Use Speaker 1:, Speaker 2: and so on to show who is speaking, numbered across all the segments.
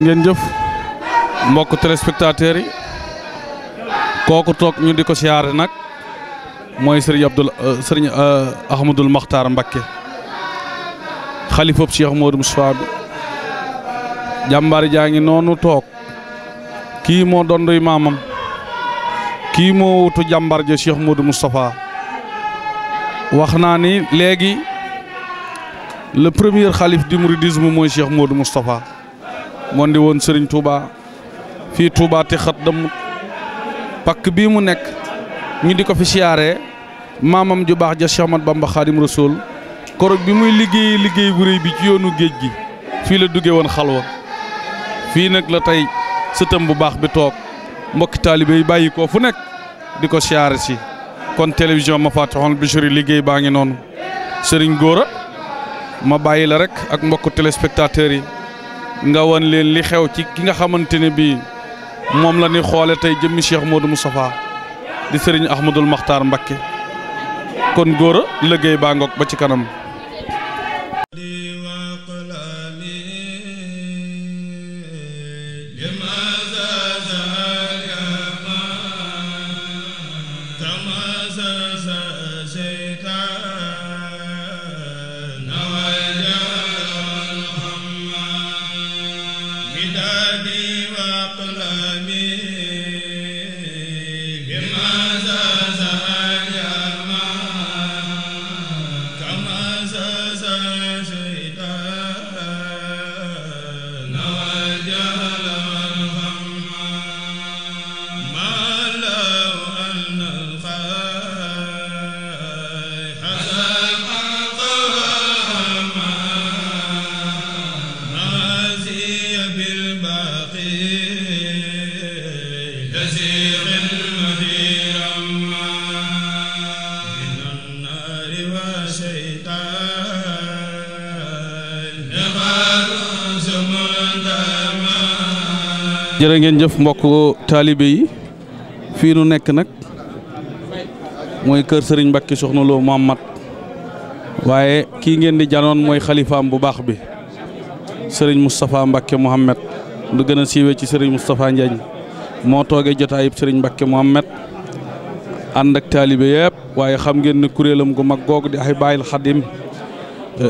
Speaker 1: ngeen jëf mbokk téléspectateurs yi kooku toog ñu di ko siyaare nag mooy sëriñ Ahmadul Maxtaar Mbakke xalifab Cheikh Modou Moustapha bi jàmbaar jaa ngi noonu toog kii moo donduy maamam kii moo wutu jàmbaar ja Cheikh Modou Moustapha wax naa ni léegi le premier xalif du mouridisme mooy Cheikh Modou Moustapha moo di woon Serigne Touba fii Touba te xat dam pakk bii mu nekk ñu di ko fi siyaaree maamam ju baax ja Cheikh Ahmad Bamba Khadim Rasoul korog bi muy liggéey bu réy bi ci yoonu géej gi fii la dugge woon xalwa fii nag la tey sëtam bu baax bi toog mbokki taalibe yi bàyyi ko fu nekk di ko siyaare si kon télévision ma Fatihul Bichri liggéey baa ngi noonu Serigne Gora ma bàyyi la rek ak mbokku téléspectateurs yi nga wan leen li xew ci ki nga xamante ne bii moom la ni xoole tey jëmmi Cheikh Modou Moustapha di Serigne Ahmadul Maxtaar Mbakke kon Gora liggéey baa ngoog ba ci kanam. jërë ngeen jëf mbokk taalibe yi fii nu nekk nag mooy kër Serigne Mbakke Soxna Lo Muhammad waaye kii ngeen di janoon mooy xalifaam bu baax bi Serigne Moustapha Mbakke Mohamed lu gën a siiwee ci Serigne Moustapha Ndiagne moo toogee jotaayub Serigne Mbakke Mohamed ànd ak taalibe yëpp waaye xam ngeen ne kuréelam gu mag googu di ay Baayil Xadim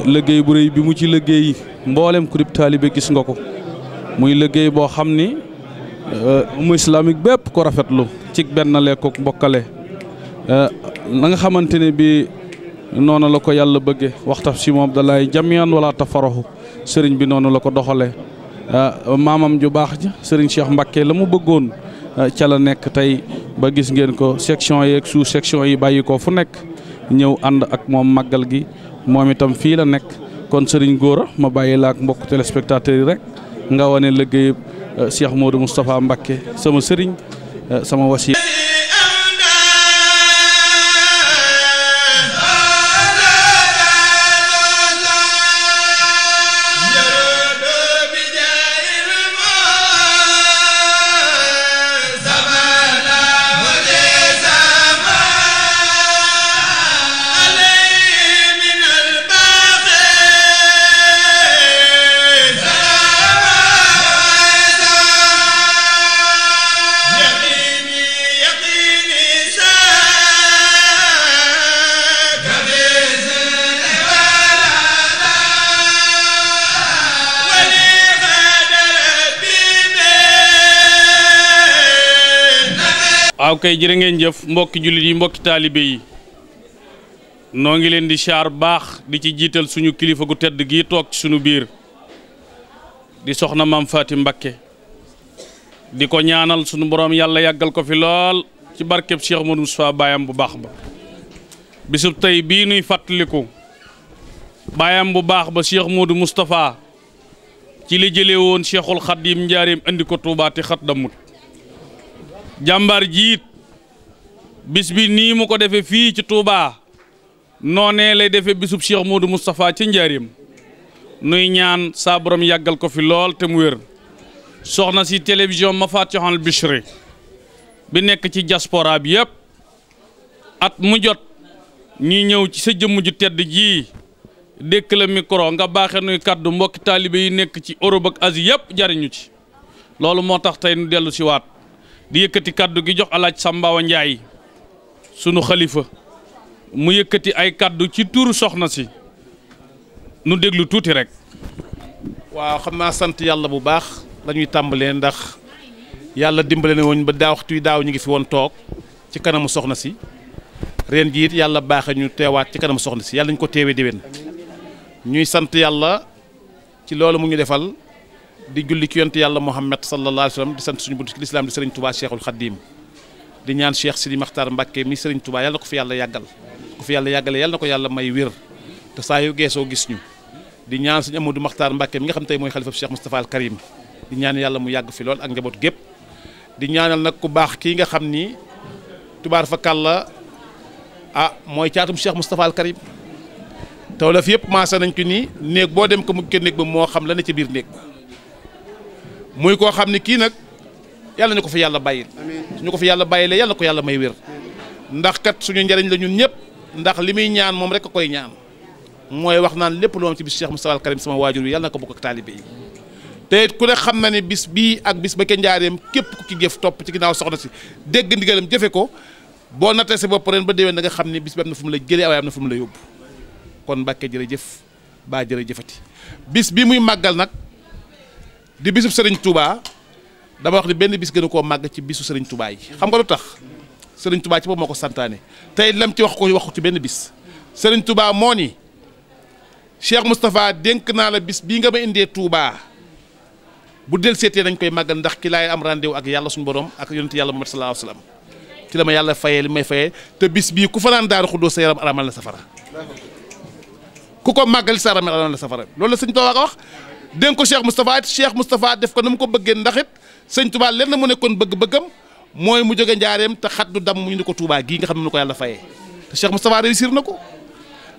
Speaker 1: liggéey bu rëy bi mu ci liggéey mboolem kurib taalibe gis nga ko muy liggéey boo xam ni mu islamique bépp ko rafetlu ci benn lekkook mbokkale na nga xamante ne bi noonu la ko yàlla bëgge waxtaf si moom dalay jamian wala tafaraxu sëriñ bi noonu la ko doxalee maamam ju baax ja sëriñ Cheikh Mbakke la mu bëggoon ca la nekk tey ba gis ngeen ko section yeeg sous section yi bàyyi ko fu nekk ñëw ànd ak moom màggal gi moom itam fii la nekk kon sëriñ Gora ma bàyyi la ak mbokk téléspectateurs yi rek nga wane liggéey Cheikh Modou Moustapha Mbakke sama sëriñ sama wasiya waaw kay jërë ngeen jëf mbokki jullit yi mbokki taalibe yi noo ngi leen di siyaar baax di ci jiital suñu kilifa gu tedd gii toog ci suñu biir di soxna maam Faati Mbakke di ko ñaanal suñu borom yàlla yàggal ko fi lool ci barkeb Cheikh Modou Moustapha baayam bu baax ba bisub tey bii nuy fàttaliku baayam bu baax ba Cheikh Modou Moustapha ci li jëlee woon Cheikhul Khadim njaareem andi ko Touba te xat damut jàmbaar jiit bis bi nii mu ko defee fii ci Touba noonee lay defee bisub Cheikh Modou Moustapha ci njaareem nuy ñaan saa borom yàggal ko fi lool te mu wér soxna si télévision Mafatihul Bichri bi nekk ci diaspora bi yëpp at mu jot ñi ñëw ci sa jëmm ju tedd ji dékk la micro nga baaxe nuy kaddu mbokki taalibe yi nekk ci Europe ak Asie yëpp jariñu ci loolu moo tax tey nu dellu si waat di yëkkati kaddu gi jox alaaj Sambawa Njaay sunu xalifa mu yëkkati ay kaddu ci turu soxna si nu déglu tuuti rek.
Speaker 2: waaw xam naa sant yàlla bu baax lañuy tàmbalee ndax yàlla dimbale na woon ba waxtu daaw ñu ngi fi woon toog ci kanamu soxna si ren jii it yàlla baaxe ñu teewaat ci kanamu soxna si yàlla ñu ko teewee déwén ñuy sant yàlla ci loolu mu ñu defal di julli ci yonent yàlla Muhammad sallallahu alayhi wa sallam di sant suñu buntu ci lislaam di Serigne Touba Cheikhul Khadim di ñaan Cheikh Sidi Makhtar Mbacké mi Serigne Touba yàlla na ko fi yàlla yàggal ko fi yàlla yàggale yàlla na ko yàlla may wér te saa yu geesoo gis ñu di ñaan suñu Amadou Makhtar Mbacké mi nga xam tey mooy xalifa Cheikh Moustapha al Karim di ñaan yàlla mu yàgg fi lool ak njaboot gépp di ñaanal nag ku baax kii nga xam ni tubaar fa kàlla mooy caatum Cheikh Moustapha al Karim taw la fi yëpp maasa nañ ko ni néeg boo dem ko mu kenn néeg ba moo xam la ne ci biir néeg ba muy koo xam ni kii nag yàlla ñu ko fi yàlla bàyyil suñu ko fi yàlla bàyyilee yàlla ko yàlla may wér ndax kat suñu njariñ la ñun ñëpp ndax li muy ñaan moom rek a koy ñaan mooy wax naan lépp lu am ci bis Cheikh Moustapha al Karim sama waajur wi yàlla na ko bokk ak taalibe yi te it ku ne xam na ne bis bii ak bis ba ca njaareem képp ku ci jëf topp ci ginnaaw soxna si dégg ndigalam jëfe ko boo nattee sa bopp ren ba déwén da nga xam ne bis bi am na fu mu la jëlee waaye am na fu mu la yóbbu kon Mbàkke jërëjëf baa jërëjëfati bis bi muy màggal nag di bisub Serigne Touba dama wax ni benn bis gën a koo màgg ci bisu Serigne Touba yi xam nga lu tax Serigne Touba ci boobu moo ko santaane tey lam ci wax ko ci benn bis Serigne Touba moo ni Cheikh Moustapha dénk naa la bis bii nga ma indee Touba bu del seetee nañ koy màggal ndax ki laay am rendez-vous ak yàlla suñu borom ak yonent yàlla Muhammad sallallahu alayhi wasallam ci la ma yàlla fayee li may fayee te bis bii ku fanaan Daaru Xudoos sa yaram aramal na safara ku ko màggal sa yaram aramal na safara loolu la sëñ Touba wax dénk ko Cheikh Moustapha def ko na mu ko bëggee ndax it sëñ Touba lenn mu nekkoon bëgg-bëggam mooy mu jóge njaareem te xat du dam mu ñu ko Touba gii nga xam ne nu ko yàlla fayee te Cheikh Moustapha réussir na ko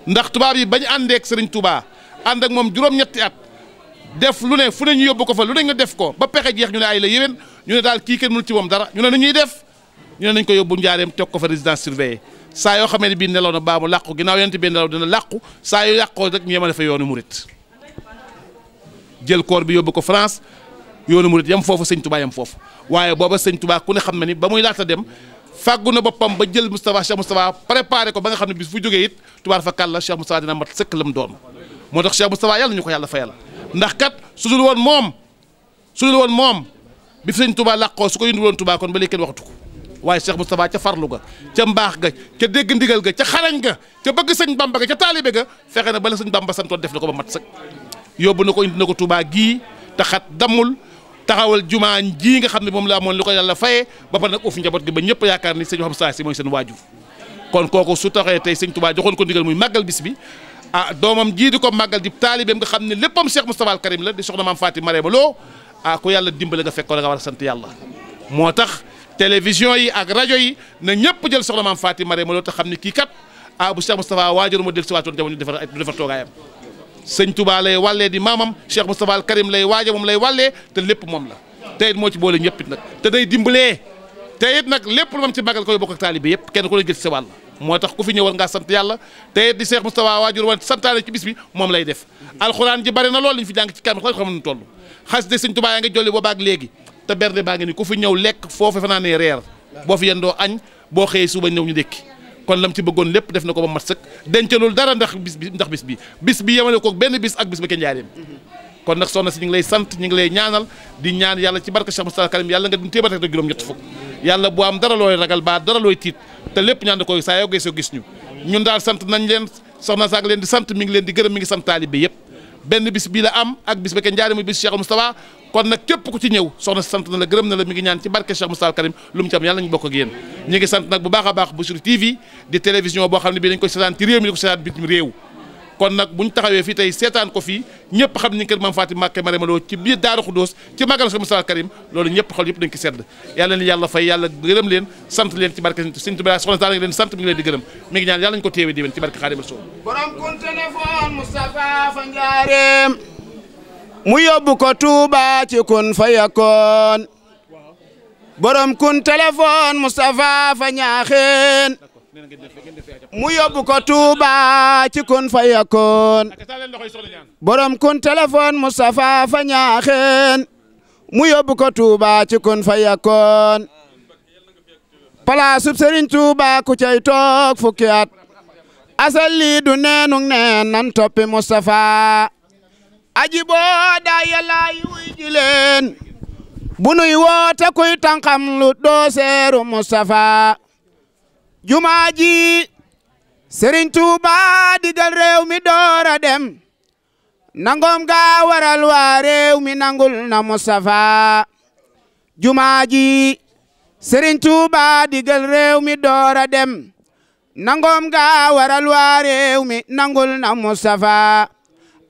Speaker 2: ndax tubaab yi bañ àndeek Serigne Touba ànd ak moom juróom-ñetti at def lu ne fu ne ñu yóbbu ko fa lu ne ñu def ko ba pexe jeex ñu ne ay la yéwén ñu ne daal kii kenn mënul ci moom dara ñu ne nu ñuy def ñu ne nañ ko yóbbu njaareem teg ko fa résidence surveillée saa yoo xamee ne bii nelaw na baa mu làqu ginnaaw yonent bi nelaw dina làqu saa yoo yàqoo rek ñu yemale fa yoonu murit jël koor bi yóbbu ko France yoonu murit yam foofu sëñ Touba yam foofu waaye booba sëñ Touba ku ne xam na ni ba muy laata dem fàggu na boppam ba jël Cheikh Moustapha préparé ko ba nga xam ne bis fu jógee it tubaar fa kàlla Cheikh Moustapha dina mat sëkk lam doon moo tax Cheikh Moustapha yàlla ñu ko yàlla fayal ndax kat su dul woon moom bi fi sëñ Touba làqoo su ko yëndu woon Touba kon ba léegi kenn waxatu ko waaye Cheikh Moustapha ca farlu ga ca mbaax ga ca dégg ndigal ga ca xarañ ga ca bëgg sëñ Bamba ga ca taalibe ga fexe na bala sëñ Bamba santoon def na ko ba mat sëkk yóbbu na ko indi na ko Touba gii te xat dammul taxawal jumaa ji nga xam ne moom la amoon lu ko yàlla fayee ba pare nag uuf njaboot gi ba ñëpp yaakaar ni sëñ xam saa si mooy seen waajur kon kooku su taxee tey sëñ Touba joxoon ko ndigal muy màggal bis bi doomam jii di ko màggal di taalibeem nga xam ne léppam Cheikh Moustapha al Karim la di soxna maam Faati Marema Lo ku yàlla dimbale nga fekk ko da nga war a sant yàlla moo tax télévision yi ak rajo yi na ñëpp jël soxna maam Faati Marema Lo te xam ne kii kat bu Cheikh Moustapha waajur ma del si waatoon jamono du defar toogaayam sëñ Touba lay wàllee di maamam Cheikh Moustapha al Karim lay waaja moom lay wàllee te lépp moom la te it moo ci boole ñëpp it nag te day dimbalee te it nag lépp lu mam ci màggal koy bokk ak taalibe yëpp kenn ku ne jël ci sa wàll moo tax ku fi ñëwal ngaa sant yàlla te it di Cheikh Moustapha waajur woon santaane ci bis bi moom lay def alxuraan ji bari na loolu lañu fi jàng ci kanam xam nu toll xas de sëñ Touba yaa nga jolli boobaak léegi te berde baa ngi ni ku fi ñëw lekk foofu fanaanee reer boo fi yendoo añ boo xëyee suba ñëw ñu dékki kon lam ci bëggoon lépp def na ko ba mat sëkk dencalul dara ndax bis bi yemale ko benn bis ak bis ba kenn njaareem kon nag soxna si ñu ngi lay sant ñu ngi lay ñaanal di ñaan yàlla ci barke Cheikh Moustapha Karim yàlla nga dun téeméer ak juróom-ñett fukk yàlla bu am dara looy ragal baa dara looy tiit te lépp ñaan da koy saa yoo geesoo gis ñu ñun daal sant nañ leen soxna saak leen di sant mi ngi leen di gërëm mi ngi sant taalibe yëpp benn bis bii la am ak bis ba kenn njaareem muy bis Cheikh Moustapha kon nag képp ku ci ñëw soxna si sant na la gërëm na la mi ngi ñaan ci barke Cheikh Moustapha Karim lu mu ci am yàlla ñu bokk ak yéen ñu ngi sant nag bu baax a baax Bichri TV di télévision boo xam ne bii dañ koy seetaan ci réew mi di ko seetaan bitim réew kon nag buñ taxawee fii tey seetaan ko fii ñëpp xam ni kër Maam Faty Mbacké Marème Lo ci biir Daaru Xudoos ci màggal Sëriñ Moustapha Karim loolu ñëpp xol yëpp dañ ko sedd yàlla leen yàlla fay yàlla gërëm leen sant leen ci barke Sëriñ Tuubaa soxna Talla ngi leen sant mi ngi leen di gërëm mi ngi ñaan yàlla ñu ko téewee déwén ci barke Xaadimu Rasuul
Speaker 3: borom kun téléphone Moustapha fa njaareem mu yóbbu ko Touba ci kun fa yakkoon borom kun téléphone Moustapha fa ñaaxeen mu yóbbu ko Touba ci kun fa yakkoon borom kun téléphone Moustapha fa ñaaxeen mu yóbbu ko Touba ci kun fa yakkoon palaasub Serigne Touba ku cay toog fukki at asal lii du neenug neen nan toppi Moustapha aji boo daa yàlla yi wuy ji leen bu nuy woote kuy tànqam lu doo seeru Moustapha jumaa ji Serigne Touba digal réew mi doora dem nangoom ga waral waa réew mi nangul na Moustapha jumaa ji Serigne Touba digal réew mi doora dem nangoom ga waral waa réew mi nangul na Moustapha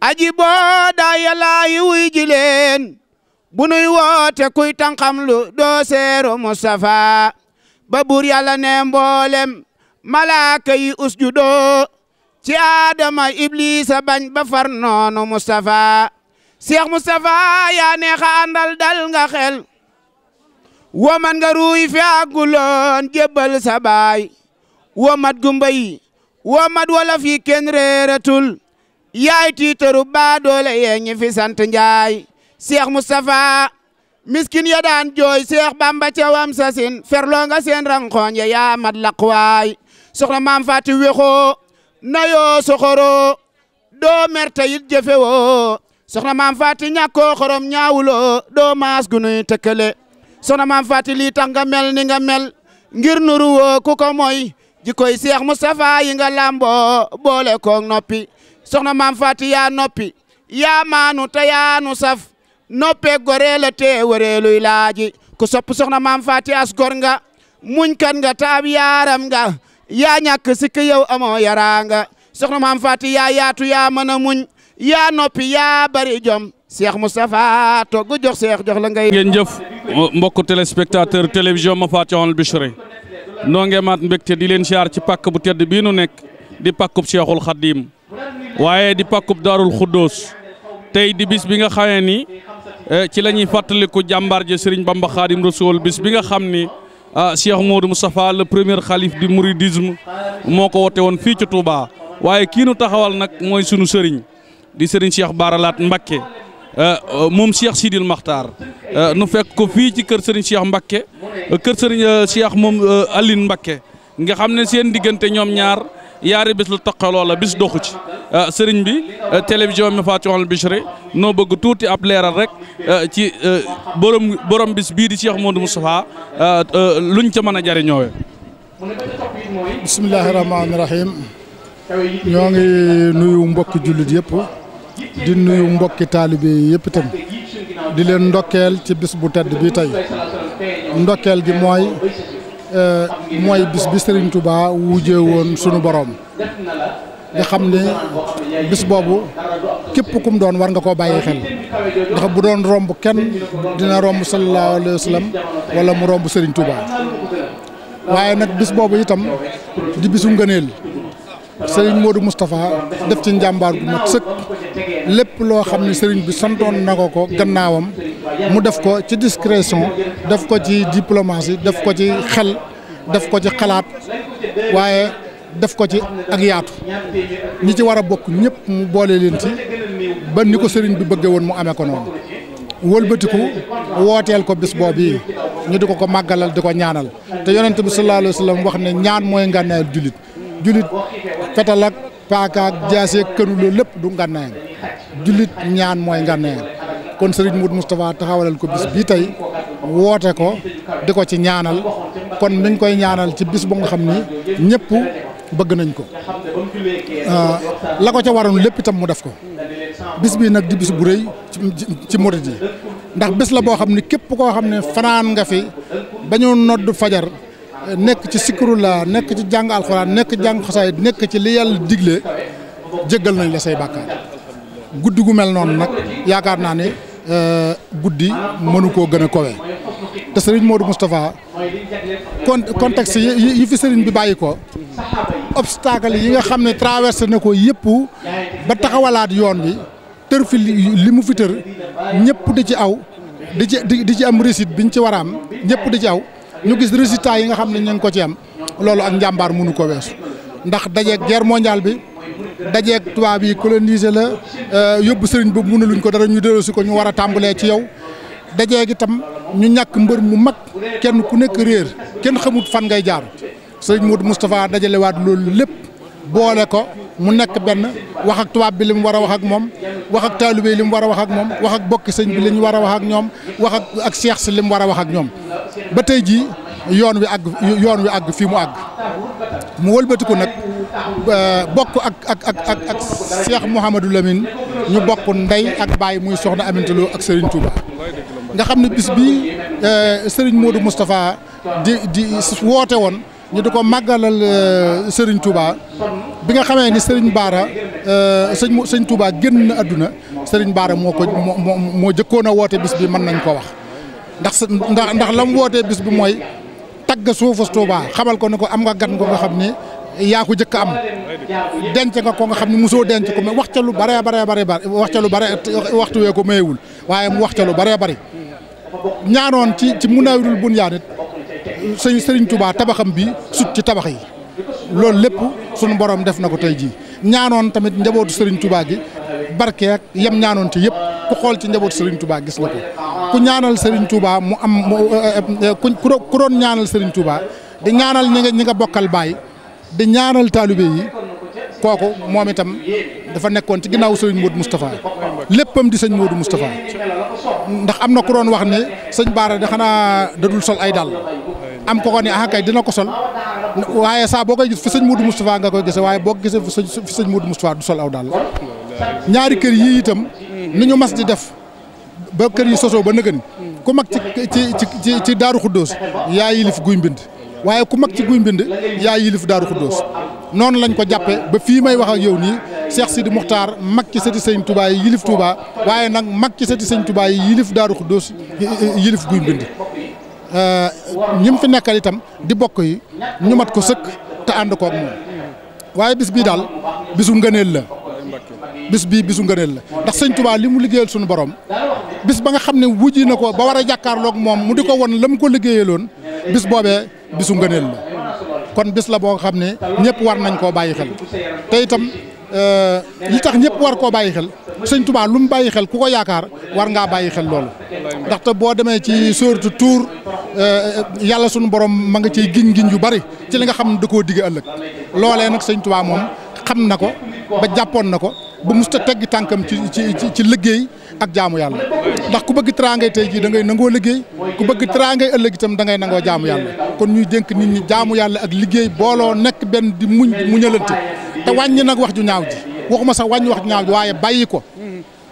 Speaker 3: aji boo daa yàlla yi wuy ji leen bu nuy woote kuy tànqam lu doo seeru Moustapha ba buur yàlla ne mboolem malaaka yi usjudoo ci Adama Iblisa bañ ba far noonu Moustapha Cheikh Moustapha yaa neexa àndal dal nga xel woman nga ruuy fi àgguloon jébbal sa baay womat gumba yi womat wala fi kenn réeratul yaay tiitaru baa doole yee ñi fi sant Njaay Cheikh Moustapha miskin ya daan jooy Cheikh Bamba cawam sasin ferloo nga seen rankoñ ya yaa mat laqwaay soxna Maam Faty wexoo nayoo soxoro doo merte yit jëfewoo soxna Maam Faty ñàkkoo xorom ñaawuloo doo maas gunuy tëkkale soxna Maam Faty lii tax nga mel ni nga mel ngir nuru woo ku ko moy jikoy Cheikh Moustapha yi nga lamboo boole koog noppi soxna Maam Faty yaa noppi yaa maanu te yaa nu saf noppee gore la te wareeluy laaji ku sopp soxna Maam Faty as gor nga muñ kan nga taab yaaram nga yaa ñàkk sikk yow amoo yaraanga soxna Maam Faty yaa yaatu yaa mën a muñ yaa noppi yaa bari jom Cheikh Moustapha togg jox Cheikh jox la ngay
Speaker 1: ngeen jëf mbokku téléspectateur télévision ma Fatihul Bichri noo ngee maat mbégte di leen siyaar ci pàkk bu tedd bii nu nekk di pàkkub Cheikhul Khadim waaye di pàkkub Daarul Xuddoos tey di bis bi nga xamee ni ci la ñuy fàttaliku jàmbaar ji Serigne Bamba Khadim Rasoul bis bi nga xam ni Cheikh Modou Moustapha le premier khalife du mouridisme moo ko wote woon fii ci Touba waaye kii nu taxawal nag mooy sunu Serigne di Serigne Cheikh Bara Laat Mbacké moom Cheikh Sidil Makhtar nu fekk ko fii ci kër Serigne Cheikh Mbacké kër Serigne Cheikh moom Aline Mbacké nga xam ne seen diggante ñoom ñaar yaari bis lu taqaloo la bis doxu ci sëriñ bi télévision ma Fatihul Bichri noo bëgg tuuti ab leeral rek ci borom bis bii di Cheikh Modou Moustapha luñ ca mën a jariñoowe
Speaker 4: bismillahi rahmaani rahim ñoo ngi nuyu mbokki jullit yëpp di nuyu mbokki taalibe yëpp itam di leen ndokkeel ci bis bu tedd bi tey ndokkeel gi mooy bis bi Serigne Touba wujjee woon sunu borom nga xam ne bis boobu képp kum doon war nga koo bàyyi xel ndax bu doon romb kenn dina romb sallallahu alayhi wa sallam wala mu romb Serigne Touba waaye nag bis boobu itam di bisu ngëneel Serigne Modou Moustapha def ci njàmbaar gu mat sëkk lépp loo xam ne Serigne bi santoon na ko gannaawam mu def ko ci discrétion def ko ci diplomatie def ko ci xel def ko ci xalaat waaye def ko ci ak yaatu ñi ci war a bokk ñëpp mu boole leen ci ba ni ko Serigne bi bëggee woon mu amee ko noonu wëlbatiku wooteel ko bis boobu yi ñu di ko màggalal di ko ñaanal te yonent bi sallallahu alayhi wa sallam wax ne ñaan mooy ngànnaayal jullit fetal ak paaka ak jaase ak kënu loolu lépp du ngànnaayam jullit ñaan mooy ngànnaayam kon Serigne Modou Moustapha taxawalal ko bis bii tey woote ko di ko ci ñaanal kon niñ koy ñaanal ci bis bu nga xam ni ñëpp bëgg nañ ko la ko ca waroon lépp itam mu def ko bis bii nag di bis bu rëy ci murid yi ndax bis la boo xam ne képp koo xam ne fanaan nga fi ba ñu nodd fajar nekk ci sikru la nekk ci jàng alxuraan nekk jàng xasaay nekk ci li yàlla digle jéggal nañ la say bàkkaar guddi gu mel noonu nag yaakaar naa ne guddi mënu koo gën a kowe te Serigne Modou Moustapha contexte yi fi Serigne bi bàyyi ko obstacle yi nga xam ne traversé na ko yëpp ba taxawalaat yoon bi tër fi li mu fi tër ñëpp di ci aw di ci am réussite biñ ci war a am ñëpp di ci aw ñu gis résultat yi nga xam ne ñu ngi ko ci am loolu ak njàmbaar mënu ko weesu ndax dajeeg guerre mondiale bi dajeeg tubaab yi coloniser la yóbbu sëriñ boobu mënaluñ ko dara ñu delloosi ko ñu war a tàmbalee ci yow dajeeg itam ñu ñàkk mbër mu mag kenn ku nekk réer kenn xamut fan ngay jaar sëriñ Modou Moustapha dajalewaat loolu lépp boole ko mu nekk benn wax ak tubaab bi li mu war a wax ak moom wax ak taalibe yi li mu war a wax ak moom wax ak bokki sëñ bi li ñu war a wax ak ñoom wax ak seex si li mu war a wax ak ñoom ba tey jii yoon wi àgg fii mu àgg mu wëlbatiku nag bokk ak Cheikh Mouhamadou Lamine ñu bokk ndey ak baay muy soxna Aminta Lo ak Serigne Touba nga xam ne bis bi Serigne Modou Moustapha di woote woon ñu di ko màggalal Serigne Touba bi nga xamee ni Serigne Bara sëñ Touba génn na àdduna Serigne Bara moo jëkkoon a woote bis bi mën nañ ko wax ndax la mu wootee bis bi mooy tagg suufus Touba xamal ko ne ko am nga gan ko nga xam ne yaa ko jëkk am denc nga ko nga xam ne mosoo denc ko mais wax ca lu bare wax ca lu bare waxtu wee ko mayewul waaye mu wax ca lu bare bari ñaanoon ci Munawwirul Bunyaan Serigne Touba tabaxam bi sut ci tabax yi loolu lépp sunu borom def na ko tey jii ñaanoon tamit njabootu Serigne Touba gi barkeek yem ñaanoon ci yëpp ku xool ci njabootu Serigne Touba gis nga ko ku ñaanal Serigne Touba mu am ku doon ñaanal Serigne Touba di ñaanal ñi nga bokkal baay di ñaanal taalibe yi kooku moom itam dafa nekkoon ci ginnaaw Serigne Modou Moustapha léppam di sëñ Modou Moustapha ndax am na ku doon wax ne sëñ Bara de xanaa dadul sol ay dàll am ko ne ah kay dina ko sol waaye saa boo koy gis fi sëñ Modou Moustapha nga koy gisee waaye boo gisee fi sëñ Modou Moustapha du sol aw dàll ñaari kër yi itam ni ñu mas di def ba kër yi sosoo ba nëgën ku mag ci Daaru Xuddoos yaa yilif guy mbind waaye ku mag ci guy mbind yaa yilif Daaru Xuddoos noonu lañ ko jàppe ba fii may wax ak yow nii Cheikh Sidi Muxtaar mag ci sëti sëñ Touba yi yilif Touba waaye nag mag ci sëti sëñ Touba yi yilif Daaru Xuddoos yilif guy mbind ñim fi nekkal itam di bokk yi ñu mat ko sëkk te ànd koog moom waaye bis bii daal bisu ngëneel la bisu ngëneel la ndax sëñ Touba li mu liggéeyal suñu borom bis ba nga xam ne wujji na ko ba war a jàkkaarloog moom mu di ko won la mu ko liggéeyaloon bis boobee bisu ngëneel la kon bis la boo xam ne ñëpp war nañ koo bàyyi xel te itam li tax ñëpp war koo bàyyi xel sëñ Touba lu mu bàyyi xel ku ko yaakaar war ngaa bàyyi xel loolu ndaxte boo demee ci sóoratu Tuur yàlla sunu borom ma nga ciy giñ yu bari ci li nga xam ne da koo digge ëllëg loolee nag sëñ Touba moom xam na ko ba jàppoon na ko ba musta teggi tànkam ci liggéey ak jaamu yàlla ndax ku bëgg teraangay tey jii da ngay nangoo liggéey ku bëgg teraangay ëllëg itam da ngay nangoo jaamu yàlla kon ñuy dénk nit ñi jaamu yàlla ak liggéey booloo nekk benn di muñalante te wàññi nag wax ju ñaaw ji waxuma sax wàññi wax ju ñaaw ji waaye bàyyi ko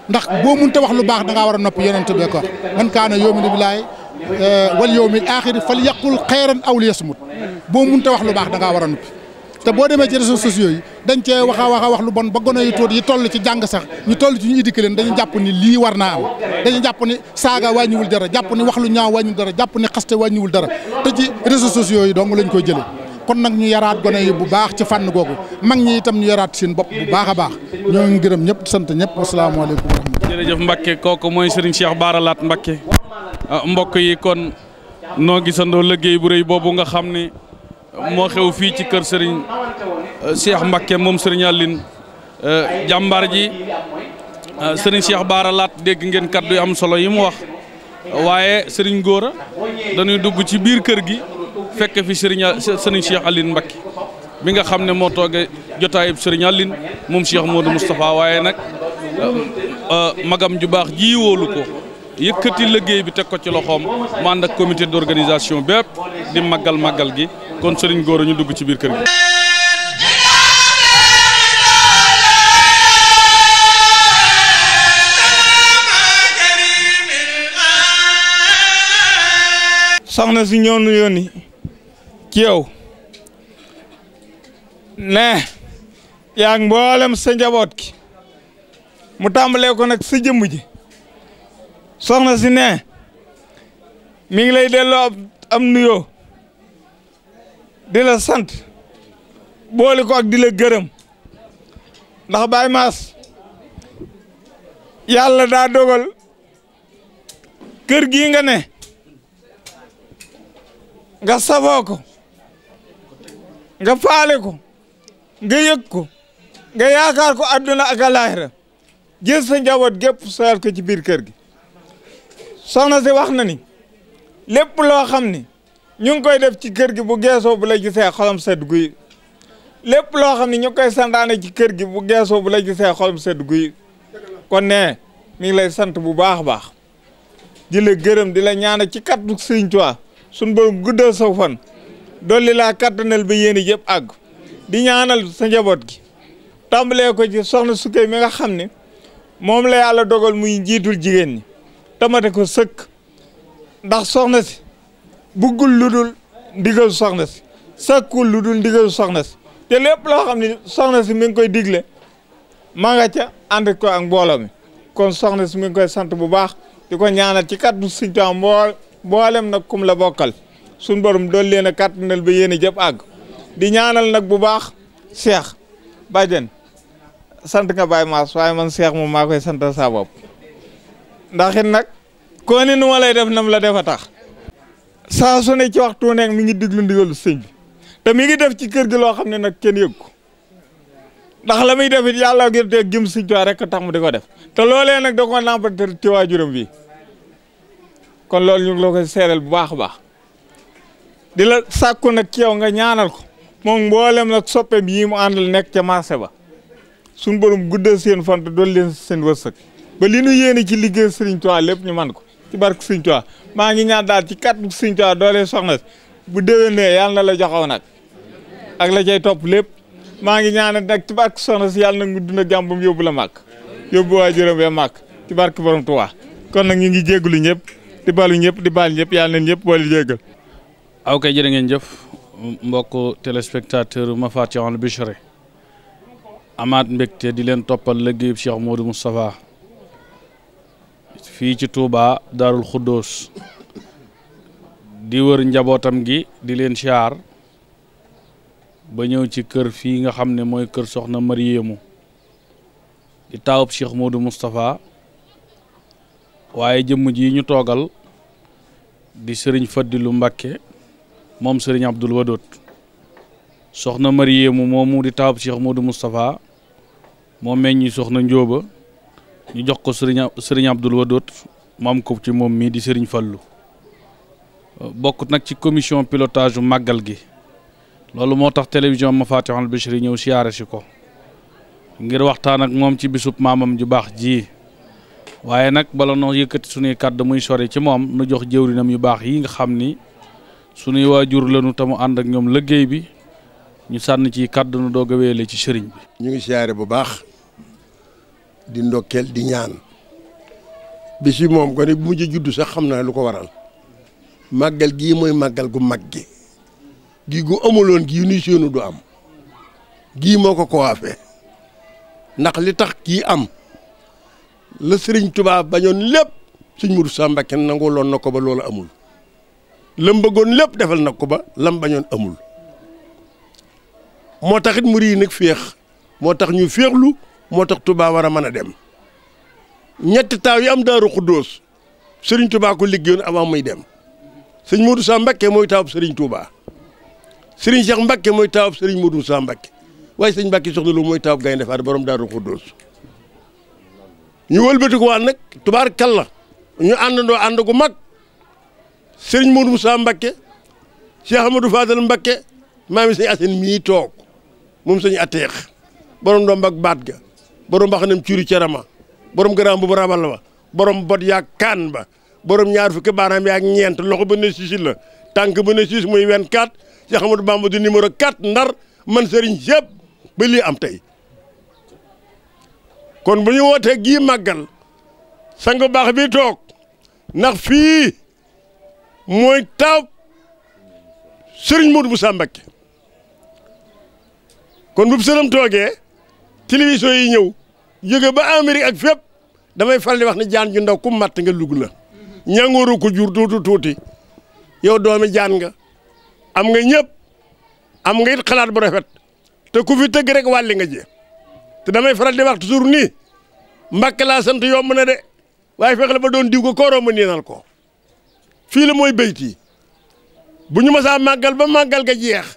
Speaker 4: ndax boo mënta wax lu baax da ngaa war a noppi yonent bee ko wax man kaana yu'minu billaahi wal yawmil aaxiri falyaqul xayran aw liyasmut boo mënta wax lu baax da ngaa war a noppi te boo demee ci réseaux sociaux yi dañ cee wax lu bon ba gone yu tuut yi toll ci jàng sax ñu toll ci ñu éduqué leen dañu jàpp ni lii war naa am dañu jàpp ni saaga wàññiwul dara jàpp ni wax lu ñaaw wàññiwul dara jàpp ni xaste wàññiwul dara te ci réseaux sociaux yi dong lañ koy jëlee kon nag ñu yaraat gone yi bu baax ci fànn googu mag ñi itam ñu yaraat seen bopp bu baax a baax ñoo ngi gërëm ñëpp sant ñëpp asalaamaaleykum wa rahmatulah.
Speaker 1: jërëjëf Mbacke kooku mooy Serigne Cheikh Bara Laat Mbacke mbokk yi kon noo gisandoo liggéey bu rëy boobu nga xam ne moo xew fii ci kër Serigne Cheikh Mbacke moom Serigne Aline jàmbaar ji Serigne Cheikh Bara Laat dégg ngeen kaddu yu am solo yi mu wax waaye Serigne Gora dañuy dugg ci biir kër gi fekk fi Serigne Cheikh Aline Mbacke bi nga xam ne moo toogee jotaayub Serigne Aline moom Cheikh Modou Moustapha waaye nag magam ju baax ji wóolu ko yëkkati liggéey bi teg ko ci loxoom mu ànd ak comité d'organisation bépp di màggal gi kon Serigne Gora ñu dugg ci biir kër gi.
Speaker 5: soxna si ñoo nu yónni ci yow ne yaa ngi mboolem sa njaboot ki mu tàmbalee ko nag sa jëmm ji soxna si ne mi ngi lay delloo am nuyoo di la sant boole ko ak di la gërëm ndax Baye Mass yàlla daa dogal kër gii nga ne nga safoo ko nga faale ko nga yëg ko nga yaakaar ko àdduna ak alaaxira jël sa njaboot gépp soyal ko ci biir kër gi soxna si wax na ni lépp loo xam ni ñu ngi koy def ci kër gi bu geesoo bu la gisee xolam sedd guy lépp loo xam ni ñu ngi koy santaane ci kër gi bu geesoo bu la gisee xolam sedd guy kon ne mi ngi lay sant bu baax a baax di la gërëm di la ñaanal ci kattu Sëriñ Tuubaa suñu borom guddal sa fan dolli laa kattanal ba yéen yëpp àgg di ñaanal sa njaboot gi tàmbalee ko ci soxna Sukay mi nga xam ne moom la yàlla dogal muy njiitul jigéen ñi tamate ko sëkk ndax soxna si buggul lu dul ndigal soxna si sëkkul lu dul ndigal soxna si te lépp loo xam ne soxna si mi ngi koy digle maa nga ca ànd ko ak mbooloo mi kon soxna si mi ngi koy sant bu baax di ko ñaanal ci kàddu Sëriñ Tuubaa mboolem nag kum la bokkal suñ borom dool leen a kàttanal ba yéen a jëpp àgg di ñaanal nag bu baax Cheikh Badiane sant nga Baye Mass waaye man Cheikh moom maa koy sant sa bopp ndax it nag koo ni nu ma lay def nam la def a tax saa su ne ci waxtu nekk mi ngi diglu ndigalu sëñ bi te mi ngi def ci kër gi loo xam ne nag kenn yëg ko ndax la muy def it yàlla ngir te gëm Sëñ Tuubaa rek tax mu di ko def te loolee nag da ko nàmpatal ci waajuram bi kon loolu ñu ngi la koy seeral bu baax a baax di la sàkku nag ci yow nga ñaanal ko moom mboolem nag soppeem yii mu àndal nekk ca marché ba suñ borom guddal seen fan te dool leen seen wërsëg ba li nu yéene ci liggéey Sëriñ Tuubaa lépp ñu man ko ci barke Sëriñ Tuubaa maa ngi ñaan daal ci kàddu Sëriñ Tuubaa doolee soxna bu déwénee yàlla na la joxaw nag ak la cay topp lépp maa ngi ñaan nag ci barke soxna si yàlla na nga dund ak jàmm ba mu yóbbu la màkk yóbbu waajuram ba màkk ci barke borom Tuubaa kon nag ñu ngi jégalu ñëpp di balu ñëpp di baal ñëpp yàlla nañ ñëpp boole jégal.
Speaker 1: aw kay jërë ngeen jëf mbokk téléspectateur Mafatihul Bichri amaat mbégte di leen toppal liggéeyub Cheikh Modou Moustapha fii ci Touba Darul Khoudoss di wër njabootam gi di leen siyaar ba ñëw ci kër fii nga xam ne mooy kër soxna Mariému di taawub Cheikh Modou Moustapha waaye jëmm ji ñu toogal di sëriñ Fadilu Mbakke moom sëriñ Abdul Wadud soxna Mariému moomu di taawub Cheikh Modou Moustapha moo meññi soxna Njóoba ñu jox ko sëriñ Abdul Wadud moom ko ci moom mii di sëriñ Fallu bokk nag ci commission pilotage u màggal gi loolu moo tax télévision Mafatihul Bichri ñëw siyaare si ko ngir waxtaan ak moom ci bisub maamam ju baax ji waaye nag bala noo yëkkati suñuy kàddu muy sori ci moom nu jox jëwrinam yu baax yi nga xam ni suñuy waajur lañu te mu ànd ak ñoom liggéey bi ñu sànn ci kàddu nu doog a wéele ci sëriñ bi.
Speaker 6: ñu ngi siyaare bu baax di ndokkeel di ñaan bis bi moom ko ne bu mujj juddu sax xam naa lu ko waral màggal gii mooy màggal gu mag gi gii gu amuloon gii nuy séenu du am gii moo ko waafee ndax li tax kii am la sëriñ Tuubaa bañoon lépp sëñ Modou Sa Mbacké nanguloon na ko ba loolu amul lam bëggoon lépp defal na ko ba lam bañoon amul moo taxit murid yi nag féex moo tax ñu féexlu moo tax Tuubaa war a mën a dem ñetti taaw yi am Daaru Xuddoos sëriñ Tuubaa ko liggéeyoon avant muy dem sëñ Modou Sa Mbacké mooy taawub sëriñ Tuubaa sëriñ Cheikh Mbacké mooy taawub sëriñ Modou Sa Mbacké waaye sëñ Mbacké soxna lu mooy taawub Gaynde Faat borom Daaru Xuddoos ñu wëlbati ko waan nag tubaarkalla ñu àndandoo ànd gu mag sëriñ Modou Sa Mbacké Cheikh Amadou Fadal Mbacké maami sëñ Asen mii toog moom sëñ Ateex borom doom ak baat ga borom mbaxanam cuuri carama borom garaam bu rabal ba borom bot yaag kaan ba borom ñaar fukki baaraam yaag ñeent loxo ba ne sisi la tànk ba ne sis muy 24 Cheikh Amadou Bamba di numéro 4 ndar man sëriñ yëpp ba lii am tey kon bu ñu wootee gii màggal sang baax bi toog ndax fii mooy taaw sëriñ Modou Sa Mbacké kon bu sëram toogee télévision yi ñëw jóge ba Amérique ak fépp damay faral di wax ne jaan ju ndaw ku matt nga lugg la ñangooru ko jur tuuti yow doomi jaan nga am nga ñëpp am nga it xalaat bu rafet te ku fi tëgg rek wàlli nga jee te damay faral di wax toujours nii Mbàkke laa sant yomb na de waaye fexe la ba doon diw ko kooroo ma niinal ko fii la mooy béyti bu ñu masaa màggal ba màggal ga jeex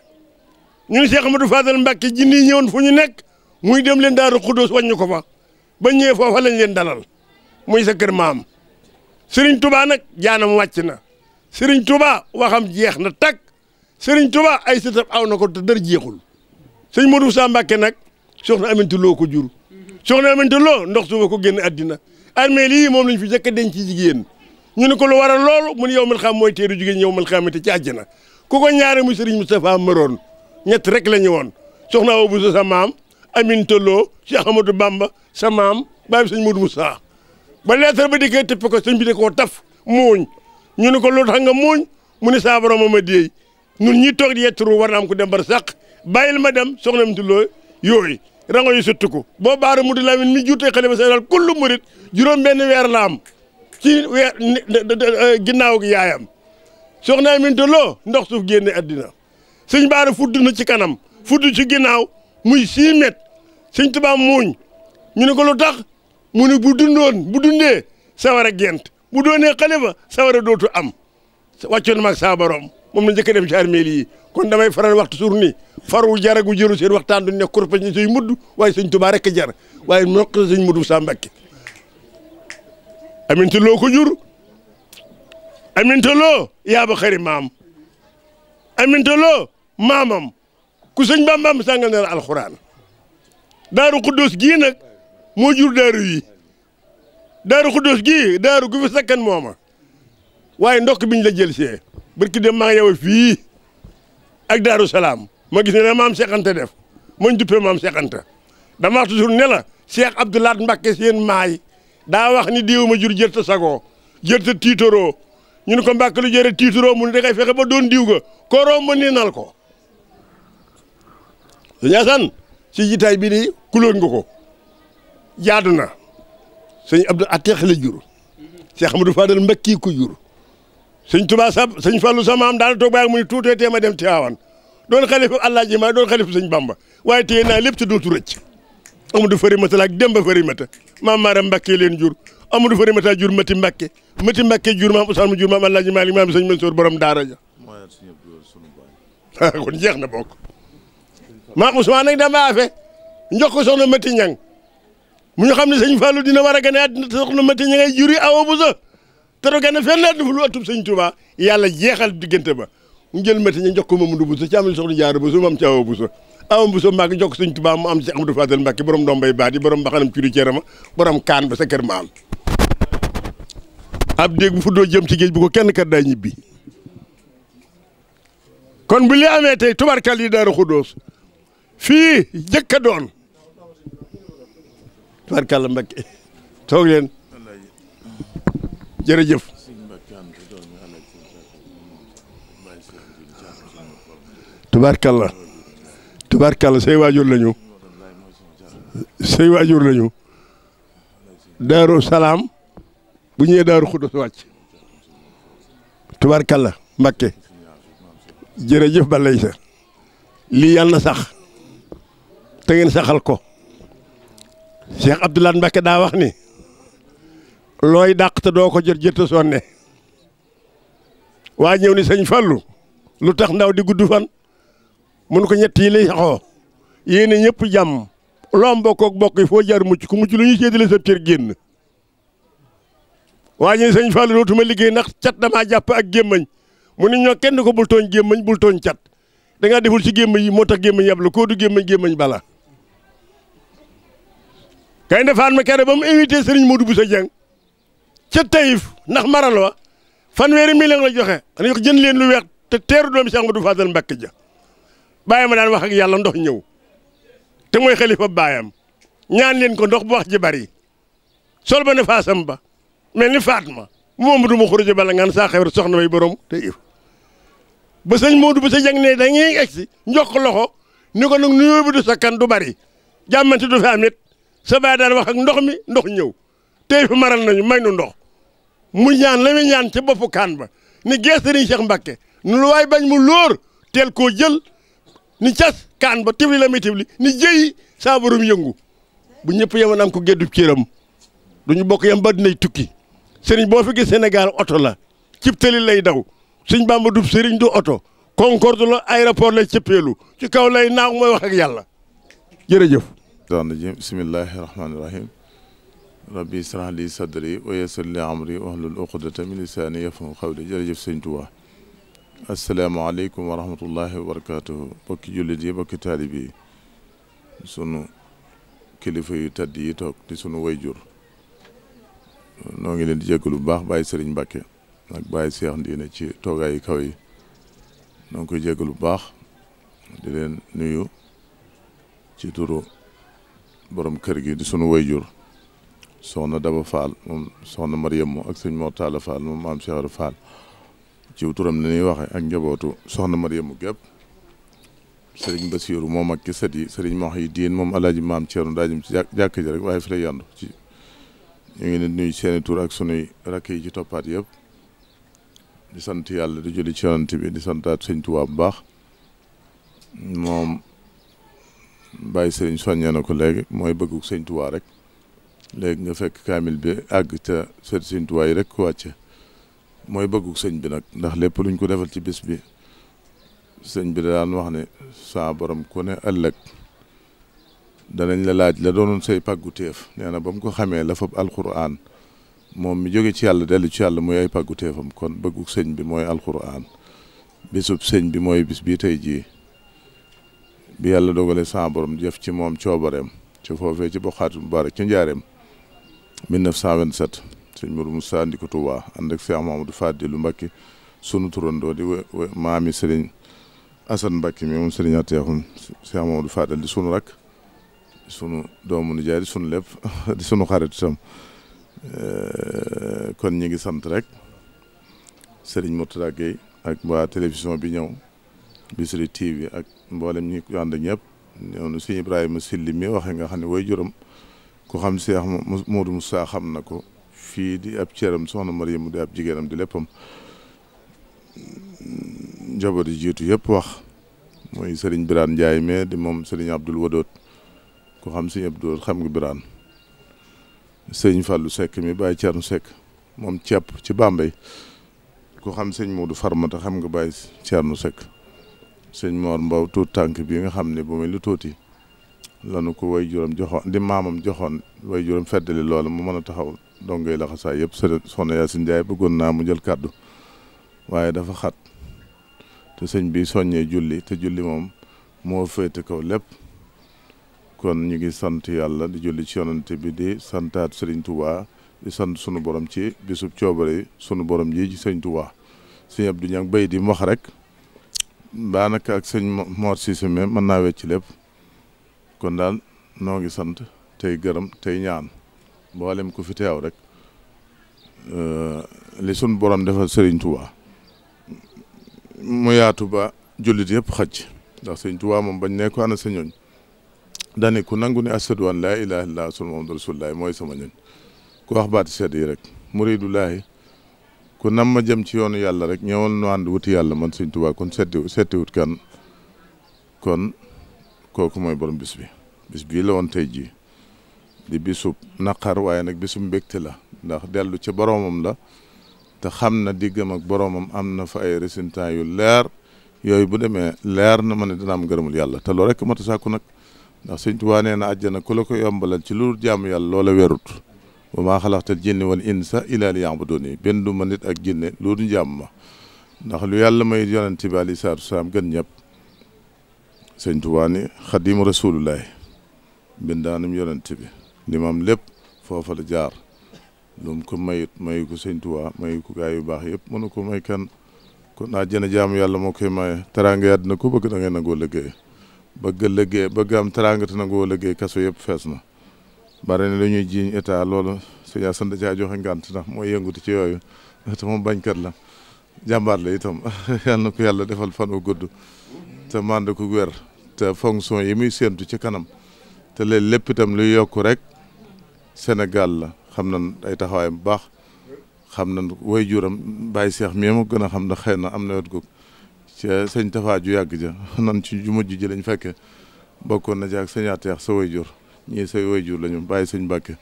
Speaker 6: ñun Cheikh Amadou Fadal Mbàkke jinni yi ñëwoon fu ñu nekk muy dem leen Daaru Xuddoos wàññi ko fa ba ñëwee foofa lañ leen dalal muy sa kër maam Serigne Touba nag jaanam wàcc na Serigne Touba waxam jeex na tag Serigne Touba ay sëtam aw na ko te dër jeexul sëñ Modou Moussa Mbàkke nag soxna Aminta Lo ko jur soxna Aminta Lo ndox suba ko génn àddina armée lii moom lañ fi jëkk a denc ci jigéen ñu ne ko lu waral loolu mu ne yow mal xam mooy teeru jigéen yow mal xamante ci àjjana ku ko ñaare muy Serigne Moustapha Maroon ñett rek la ñu woon soxna Awa Bousso sa maam Aminta Lo Cheikh Amadou Bamba sa maam bàyyi sëñ Modou Moussa ba leetar ba dikkee tëpp ko sëñ bi de koo taf muuñ ñu ne ko lu tax nga muuñ mu ne saa borom ma déey ñun ñi toog di yetturu war na am ko dem bar sàq bàyyil ma dem soxna Aminta Lo yooyu rango yu sëttu ko boo baara mu di Lamin mi juutee xale ba Sénégal kullu murit juróom benn weer la am ci weer ginnaaw gi yaayam soxna Aminta Lo ndox suuf génne addina sëñ baara fudd na ci kanam fudd ci ginnaaw muy 6 mètres sëñ Tuubaa muuñ ñu ne ko lu tax mu ne bu dundee sawara gent bu doonee xalifa sawara dootu am wàccoon mag saa borom moom la njëkk a def ci armeel yi kon damay faral waxtu suur ni faru jaragu jëru seen waxtaan du nekk kurpañ ni say mudd waaye sëñ Tuubaa rek jar waaye mokk na sëñ Modou Moussa Mbàkke Aminta Lo ko jur Aminta Lo yaa ba xari maam Aminta Lo maamam ku sëñ Bamba sàngal na la alxuraan Daaru Xuddoos gii nag moo jur daaru yi Daaru Xuddoos gii daaru gu fi sakkan mooma waaye ndokk biñ la jël see barki dem maa ngi yow fii ak Daaru Salaam ma gis ne maam Cheikh Anta def mañ duppee maam Cheikh Anta dama wax toujours ne la Cheikh Abdoulaat Mbacke seen maay daa wax ni diw ma jur jërta sagoo jërta tiitaroo ñu ne ko Mbacke lu jëre tiitaroo mu ne dangay fexe ba doon diw ga koroo ma niinal ko sëñ Asan si jitaay bi di kuloon nga ko jaadu na sëñ Abdou Ateex la jur Cheikh Amadou Fadal Mbacke ko jur sëñ Touba sa sëñ Fallou sa maam daana toog baag mu ni tuutee tee ma dem Tiwaawan doon xalifa Alaaji Ma doon xalifa sëñ Bamba waaye téye naa lépp te dootu rëcc Amadou Farimata la ak Demba Farimata maam Maaram Mbacke leen jur Amadou Farimata jur Mati Mbacke Mati Mbacke jur maam Ousmane jur maam Alaaji Maalik maam sëñ Mansour borom daara ja kon jeex na bokk maam Ousmane nag dama afe njox ko soxna Mati Ñang mu ñu xam ne sëñ Fallou dina war a gane àddina soxna Mati Ñang ay juri Awa Bousso te do gane fenn dafa lu atub sëñ Touba yàlla jeexal diggante ba mu jël Mati Ñang jox ko Mamadou Bousso ci amul soxna Jaara Bousso mu am ci Awa Bousso Awa Bousso maa ngi jox ko sëñ Touba mu am ci Amadou Fadal Mbacke borom ndombay baat yi borom mbaxanam curi ceerama borom kaan ba sa kër maam ab déeg bu fu doo jëm ci géej bu ko kenn kat daa ñibbi kon bu li amee tey tubarkal yi Daaru Xuddoos fii jëkk a doon tubarkal Mbacke toog leen jërëjëf tubarkalla say waajur lañu Daaru Salaam bu ñëwee Daaru Xuddoos wàcc tubarkalla Mbacke jërëjëf balay sa lii yàlla na sax te ngeen saxal ko Cheikh Abdoulaye Mbacke daa wax ni looy dàq te doo ko jot a sonne waa ñëw ni sëñ Fallou lu tax ndaw di gudd fan mun ko ñett yi lay saxoo yéene ñëpp jàmm loo am bokk ak bokk yi foo jaar mucc ku mucc lu ñuy séddale sa cër génn waa ñëw sëñ Fallou dootuma liggéey ndax cat damaa jàpp ak gémmañ mu ne ñoo kenn ko bul tooñ gémmañ bul tooñ cat da ngaa deful ci gémmañ yi moo tax gémmañ yab la koo du gémmañ bala kay defaan ma kere ba mu invité Serigne Modou Bousso Dieng ca Taïf ndax maral wa fanweeri million la joxe dañu ko jënd leen lu weex te teeru doomi Cheikh Amadou Fadal Mbacke ja bàyyi ma daan wax ak yàlla ndox ñëw te mooy xalifa baayam ñaan leen ko ndox bu wax ji bari sol ba ne faasam ba mel ni Fatma moom du ma xuruja bala ngaan saa xewar soxna way borom te if ba sëñ Modou Bousso Dieng ne dañuy egsi njox ko loxo ni ko nag nuyoo bi du sakkan du bari jàmmante du fi am it sa baay daan wax ak ndox mi ndox ñëw tey fi maral nañu may nu ndox mu ñaan la muy ñaan ci boppu kaan ba ni gees Sëriñ Cheikh Mbacke nu lu waay bañ mu lóor teel koo jël ni cas kaan ba tifli la muy tifli ni jëyi saa borom yëngu bu ñëpp yemoon am ko géddub cëram duñu bokk yam ba dinay tukki sëriñ boo fi gis Sénégal oto la cib tali lay daw Sëriñ Bamba du sëriñ du oto Concorde la aéroport lay cëppeelu ci kaw lay naaw mooy wax ak yàlla jërëjëf
Speaker 7: bismillahi rahmaani rahim rabbi israh li sadri wa yassir li amri wahlul uqdata min lisaani yafqahu qawli jërëjëf sëñ Tuubaa asalaamaaleykum wa rahmatullahi wa barakatuhu bokki jullit yi bokki taalib yi sunu kilifa yu tedd yi toog di sunu wayjur noo ngi leen di jéggalu bu baax Baye Sëriñ Mbàkke ak Baye Seex Ndiine ci toogaayu kaw yi noo ngi koy jéggalu bu baax di leen nuyu ci turu borom kër gi di sunu wayjur soxna Daba Fall moom soxna Mariam ak sëñ Mor Talla Fall moom maam Cheikh Fall ci turam ni ñuy waxe ak njabootu soxna Mariam gépp sëriñ Basiiru moom ak ki sët yi sëriñ Muhyiddin moom alaaji maam Ceerno daajum ci jàkk ji rek waaye fi lay yandu ci ñu ngi leen nuyu seeni tur ak sunuy rakk yi ci toppaat yëpp di sant yàlla di julli ci yonent bi di santaat sëñ Tuubaa bu baax moom bàyyi sëriñ soññee na ko léegi mooy bëggu sëñ Tuubaa rek léegi nga fekk kaamil bi àgg ca sët sëñ Tuubaa yi rek ko wàcce mooy bëggu sëñ bi nag ndax lépp luñ ko defal ci bis bi sëñ bi daan wax ne saa borom ku ne ëllëg danañ la laaj la doonoon say pàggu téef nee na ba mu ko xamee la fab alxuraan moom mi jóge ci yàlla dellu ci yàlla muy ay pàggu téefam kon bëggu sëñ bi mooy alxuraan bisub sëñ bi mooy bis bii tey jii bi yàlla dogale saa borom def ci moom coobareem ci foofee ci Boxaatu Mubaarak ci njaareem 1927 sëñ Mourou Moussa andi ko Tuubaa ànd ak Cheikh Mamadou Fadilu Mbacke sunu turandoo di maami sëriñ Assane Mbacke mi moom sëriñ Ateexum Cheikh Mamadou Fadil di sunu rak sunu doomu nijaay di sunu lépp di sunu xarit itam kon ñi ngi sant rek sëriñ Mourtada Gueye ak waa télévision bi ñëw Bichri TV ak mboolem ñi ko ànd ak ñëpp ñëw na sëñ Ibrahima Silli mi waxe nga xam ne way juróom ku xam Cheikh Modou Moussa xam na ko fii di ab ceeram soxna Mariam di ab jigéenam di léppam njaboot yi jiitu yëpp wax mooy sëriñ Birane Ndiaye mais di moom sëriñ Abdoul Wadoot ku xam sëñ Abdoul xam nga Birane sëñ Fallou Seck mi Baye Thierno Seck moom ceeb ci Bambey ku xam sëñ Modou Farmata xam nga Baye Thierno Seck sëñ Mor Mbaw tuut tànk bi nga xam ne bu muy lu tuuti lanu ko way juróom joxoon di maamam joxoon way juróom feddali loola mu mën a taxaw dongay la xasaay yëpp soxna Yaasin Njaay bëggoon naa mu jël kàddu waaye dafa xat te sëñ bi soññee julli te julli moom moo féete kaw lépp kon ñu ngi sant yàlla di julli ci yonante bi di santaat sëriñ Tuubaa di sant sunu borom ci bisub coobare sunu borom ji ci sëñ Tuubaa sëñ Abdou Ñang bay di mu wax rek daanaka ak sëñ Mor Cissé mën naa wecc lépp kon daal noo ngi sant tey gërëm tey ñaan mboolem ku fi teew rek li sun borom defal Serigne Touba mu yaatu ba jullit yëpp xaj ndax Serigne Touba moom bañ ne ko ana sa ñooñ dane ku nangu ne ashadu an laa ilaaha illallaah Muhammadu rasulullaah mooy sama ñooñ ku wax baati sedd yi rek muridullaahi ku nam ma jëm ci yoonu yàlla rek ñëwal nu ànd wuti yàlla man Serigne Touba kon settiwut kan kon kooku mooy borom bis bii la woon tey jii di bisub naqar waaye nag bisub mbégte la ndax dellu ci boromam la te xam na diggam ak boromam am na fa ay résultats yu leer yooyu bu demee leer na ma ne dina am ngërëmul yàlla te loolu rek mat a sàkku nag ndax Sëñ Tuubaa nee na àjjana ku la ko yombalal ci lu jaamu yàlla loola werut wa maa xalaqtal jinna wal insa illaa liya'buduuni benn du ma nit ak jinne loolu jàmm ma ndax lu yàlla may yonent bi alayhi salaatu wa salaam gën ñëpp Sëñ Tuubaa ni xadimu rasulullahi bindaanum yonent bi limam lépp foofa la jaar lu mu ko mayut mayu ko Sëñ Tuubaa mayu ko gaa yu baax yëpp mënu ko may kenn kon àjjana jaamu yàlla moo koy maye teraanga àddina ko bëgg da ngay nangoo liggéey bëgg am teraanga te nangoo liggéey kaso yëpp fees na bari na lu ñuy jiiñ état loolu sëñ Assane da caa joxe ngànt ndax mooy yënguti ci yooyu te moom bañkat la jàmbaar la itam yàlla na ko yàlla defal fan wu gudd te mànd ko wér te fonction yi muy séentu ci kanam te léegi lépp itam luy yokku rek Sénégal la xam nañ ay taxawaayam bu baax xam nañ waajuram Baye Cheikh mi ma gën a xam ne xëy na am na wet gu ci sëñ Tafa ju yàgg ja nan ci ju mujj ji lañ fekke bokkoon na ci ak sëñ Ateex sa waajur ñii say waajur lañu bàyyi sëñ Mbàkke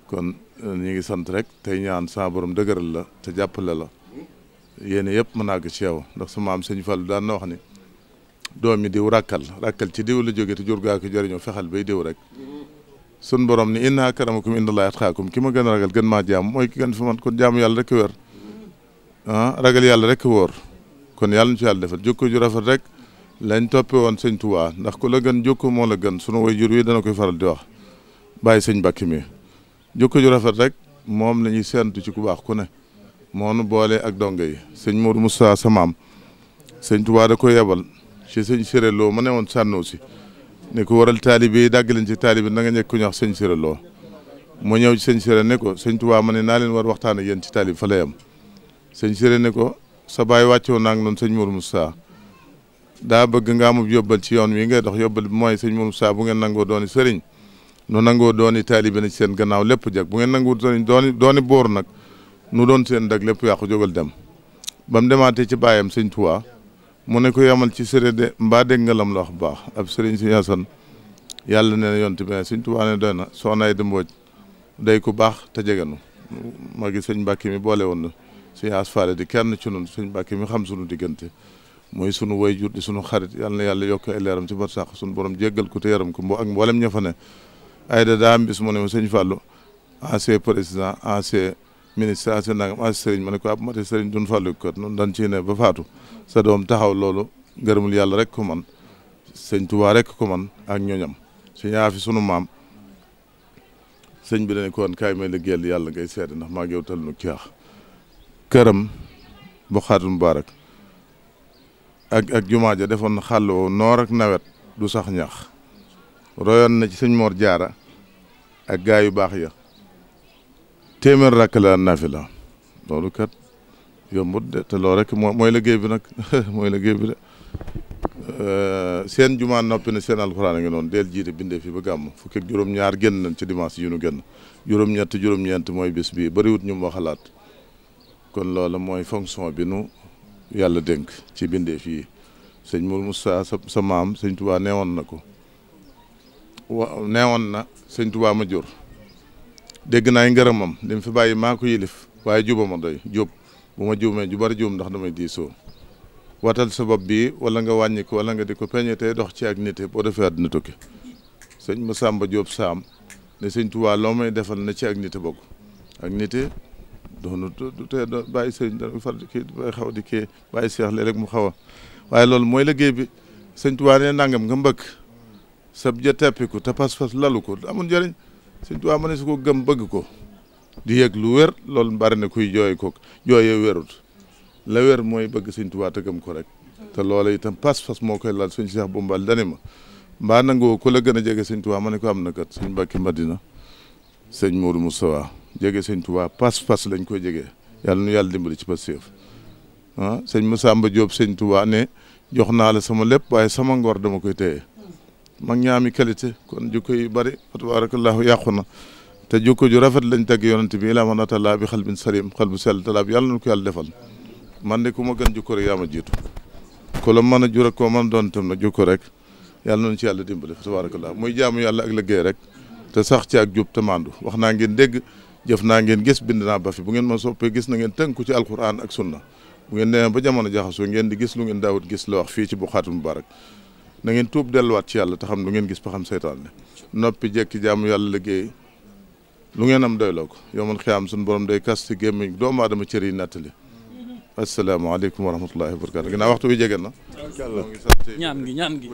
Speaker 7: kon ñu ngi sant rek tey ñaan sa borom dëgëral la te jàppale la yéen yëpp mën a àgg ci yow ndax sama am sëñ Fallu daan na wax ni doom yi diw rakkal ci diw la jóge te jur gaa ko jëriñoo fexal bay diw rek sun borom ni inna akramakum indallahi atqaakum ki ma gën a ragal gën maa jaam mooy ki gën fi man kon jaamu yàlla rek wér ragal yàlla rek wóor kon yàlla ñu ci yàlla defal jukko ju rafet rek lañ toppe woon sëñ Tuubaa ndax ku la gën jukko moo la gën sunu waajur wi dana koy faral di wax bàyyi sëñ Mbàkke mi jukko ju rafet rek moom la ñuy séentu ci ku baax ku ne moo nu boole ak donge yi sëñ Modou Moussa sa maam sëñ Tuubaa da ko yebal ci sëñ Siré Lo ma ne woon sànnoo si ne ko waral taalibe yi dàgg leen ci taalibe na nga ñekk ku ñu wax sëñ Siré Lo mu ñëw ci sëñ Siré ne ko sëñ Tuubaa ma ne naa leen war waxtaan ak yéen ci taalibe fa lay am sëñ Siré ne ko sa baay wàccewoon naa ngi noonu sëñ Modou Moussa daa bëgg nga amub yóbbal ci yoon wi ngay dox yóbbal bi mooy sëñ Modou Moussa bu ngeen nangoo dooni sëriñ nu nangoo dooni taalibe na ci seen gannaaw lépp jag bu ngeen nangoo dooni boor nag nu doon seen dag lépp yàqu jógal dem ba mu demaatee ci baayam sëñ Tuubaa mu ne ko yamal ci sëriñ de mbaa dégg nga lam la wax bu baax ab sëriñ si Asan yàlla nee na yonti bi sëñ Tuubaa ne doy na soxna ay dëmbooj day ku baax te jegenu ma gi sëñ Mbàkke mi boole woon na sëñ Asfaale di kenn ci nun sëñ Mbàkke mi xam sunu diggante mooy sunu waajur di sunu xarit yàlla na yàlla yokk ay leeram ci barsàq sunu borom jéggal ko te yaram ko ak mboolem ña fa ne ay da daa am bis mu ne ma sëñ Fallou ancien président ancien ministre ancien nangam ancien sëriñ ma ne ko ab mate sëriñ dun Fallou ko noonu dañ ciy ne ba faatu sa doom taxaw loolu ngërëmul yàlla rek ko man sëñ Tuubaa rek ko man ak ñoñam sëñ Aafi sunu maam sëñ bi dañu ko woon kaay may liggéeyal yàlla ngay seede ndax maa ngi yow tal nu caax këram bu xaatul mubaarak ak jumaa ja defoon na xàll woo noor ak nawet du sax ñax royoon na ci sëñ Mor Jaara ak gaa yu baax ya téeméer rakk la nafila loolu kat yombut de te loolu rek mooy liggéey bi nag mooy liggéey bi de seen jumaa noppi na seen alxuraan a ngi noonu del jiite bindee fi ba gàmm fukki ak juróom-ñaar génn nañ ci dimanche yu nu génn juróom-ñeent mooy bis bii bariwut ñu ma xalaat kon loolu mooy fonction bi nu yàlla dénk ci bindee fii sëñ Mourou Moussa sa maam sëñ Tuubaa neewoon na ko neewoon na sëñ Tuubaa ma jur dégg naa ngërëmam li mu fi bàyyi maa ko yilif waaye juba ma doy jub bu ma juumee ju bari juum ndax damay diisoo watal sa bopp bii wala nga wàññi ko wala nga di ko peñe tey dox ci ak nite boo defee àddina tukki sëñ Masamba Diop Saam ne sëñ Tuubaa loo may defal na ci ak nite bokk ak nite doonu du tee bàyyi sëriñ da far kii bay xaw di kii bàyyi seex léeg-léeg mu xaw a waaye loolu mooy liggéey bi sëñ Tuubaa ne nangam nga mbëkk sab ja teppiku te pas-pas lalu ko amul njëriñ sëñ Tuubaa ma ne su ko gëm bëgg ko di yëg lu wér loolu bari na kuy jooy ko jooyee wérut la wér mooy bëgg sëñ Tuubaa te gëm ko rek te loola itam pas-pas moo koy lal sëñ Seex Bombal dani ma mbaa nangoo ku la gën a jege sëñ Tuubaa ma ne ko am na kat sëñ Mbàkke Madina sëñ Modou Moustapha jege sëñ Tuubaa pas-pas lañ koy jegee yàlla nu yàlla dimbali ci pas-séef sëñ Massamba Diop sëñ Tuubaa ne jox naa la sama lépp waaye sama ngor dama koy téye mag ñaami qualité kon jukko yi bari tabarakallahu yàqu na te jukko ju rafet lañ teg yonent bi ilaa man atallah bi xalbin salim xal bu sell talaa bi yàlla na ko yàlla defal man de ku ma gën jukko rek yaa ma jiitu ko la mën a jur ak koo mën a doon tam na jukko rek yàlla nañu ci yàlla dimbali tabarakallahu muy jaamu yàlla ak liggéey rek te sax ci ak jub te mandu wax naa ngeen dégg jëf naa ngeen gis bind naa ba fi bu ngeen ma soppee gis na ngeen tënku ci alquran ak sunna bu ngeen demee ba jamono jaxasoo ngeen di gis lu ngeen daawut gis la wax fii ci Buxaatul Mubaarak na ngeen tuub delluwaat ci yàlla te xam lu ngeen gis ba xam seytaan ne noppi jekki jaamu yàlla liggéey lu ngeen am doyloo ko yow man xiyaam suñu borom day kas ci gémmiñ doomu aadama cër yi nattali asalaamaaleykum wa rahmatullahi wa barakatu ginnaaw waxtu bi jege na
Speaker 8: ñaan gi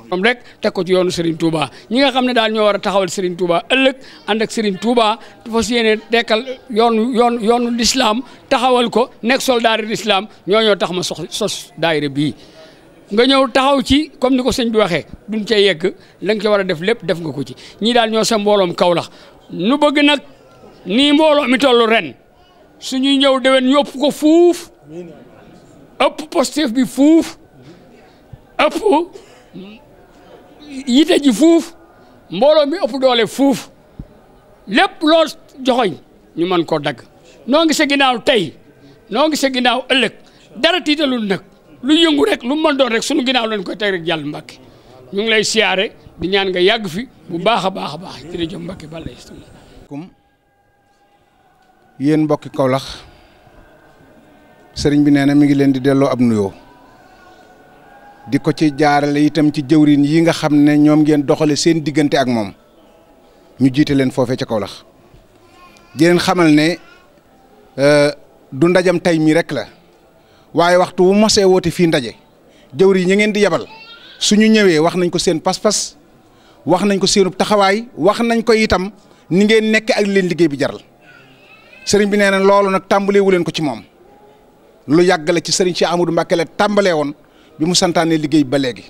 Speaker 8: moom rek teg ko ci yoonu Serigne Touba ñi nga xam ne daal ñoo war a taxawal Serigne Touba ëllëg ànd ak Serigne Touba fas yéene dekkal yoonu l'islam taxawal ko nekk soldaari l'islam ñoo tax ma sos daayira bii nga ñëw taxaw ci comme ni ko sëñ bi waxee duñ cee yegg la nga ci war a def lépp def nga ko ci ñii daal ñoo sa mbooloom Kaolack nu bëgg nag nii mbooloo mi toll ren suñuy ñëw déwén ñu ëpp ko fuuf ëpp Pastef bi fuuf ëpp yite ji fuuf mbooloo mi ëpp doole fuuf lépp loo joxoñ ñu mën koo dagg noo ngi sa ginnaaw tey noo ngi sa ginnaaw ëllëg dara tiitalul nag lu yëngu rek lu mën doon rek sunu ginnaaw lañ koy teg rek jàll Mbàkke ñu ngi lay siyaare di ñaan nga yàgg fi bu baax a baax a baax jërëjëf Mbàkke bala
Speaker 3: yéen mbokki Kaolack sëriñ bi nee na mi ngi leen di delloo ab nuyoo di ko ci jaarale itam ci jëwriñ yi nga xam ne ñoom ngeen doxale seen diggante ak moom ñu jiite leen foofee ca Kaolack di leen xamal ne du ndajam tey mii rek la waaye waxtu wu mosee woote fii ndaje jëwriñ ñi ngeen di yebal suñu ñëwee wax nañ ko seen pas-pas wax nañ ko seenub taxawaay wax nañ ko itam ni ngeen nekk ak leen liggéey bi jaral sëriñ bi nee na loolu nag tàmbalee wu leen ko ci moom lu yàgg la ci sëriñ Cheikh Amadou Mbacké la tàmbalee woon bi mu santaane liggéey ba léegi